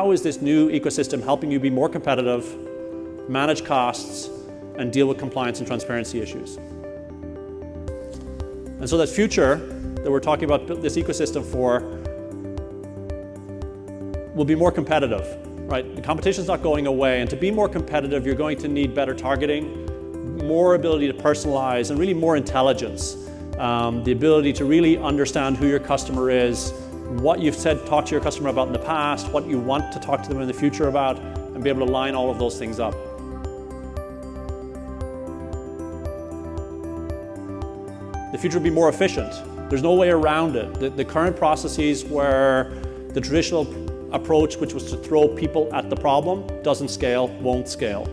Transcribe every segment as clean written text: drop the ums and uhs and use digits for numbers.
how is this new ecosystem helping you be more competitive, manage costs, and deal with compliance and transparency issues? And so that future that we're talking about this ecosystem for will be more competitive, right? The competition's not going away, and to be more competitive, you're going to need better targeting, more ability to personalize, and really more intelligence. The ability to really understand who your customer is, what you've talked to your customer about in the past, what you want to talk to them in the future about, and be able to line all of those things up. The future will be more efficient. There's no way around it. The current processes where the traditional approach, which was to throw people at the problem, doesn't scale, won't scale.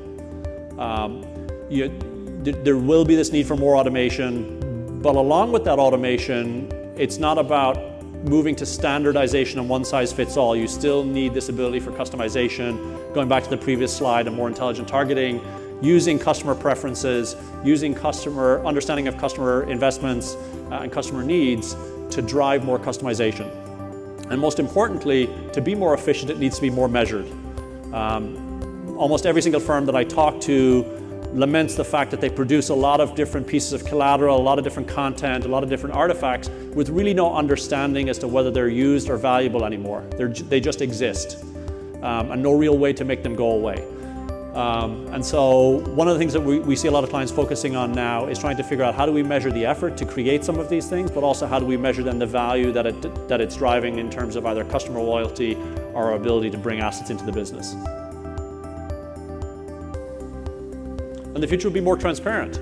There will be this need for more automation, but along with that automation, it's not about moving to standardization and one size fits all. You still need this ability for customization, going back to the previous slide, and more intelligent targeting, using customer preferences, using understanding of customer investments and customer needs to drive more customization. And most importantly, to be more efficient, it needs to be more measured. Almost every single firm that I talk to laments the fact that they produce a lot of different pieces of collateral, a lot of different content, a lot of different artifacts with really no understanding as to whether they're used or valuable anymore. They just exist, and no real way to make them go away. And so one of the things that we see a lot of clients focusing on now is trying to figure out how do we measure the effort to create some of these things, but also how do we measure then the value that it's driving in terms of either customer loyalty or our ability to bring assets into the business. And the future will be more transparent.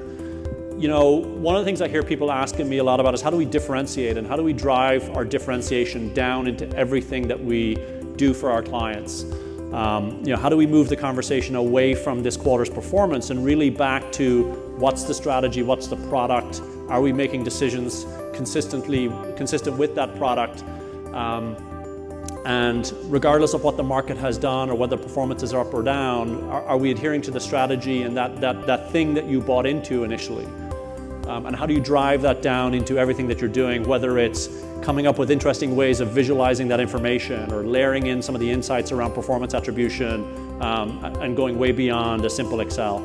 You know, one of the things I hear people asking me a lot about is how do we differentiate and how do we drive our differentiation down into everything that we do for our clients? How do we move the conversation away from this quarter's performance and really back to what's the strategy, what's the product? Are we making decisions consistent with that product? And regardless of what the market has done or whether performance is up or down, are we adhering to the strategy and that thing that you bought into initially? And how do you drive that down into everything that you're doing, whether it's coming up with interesting ways of visualizing that information or layering in some of the insights around performance attribution and going way beyond a simple Excel.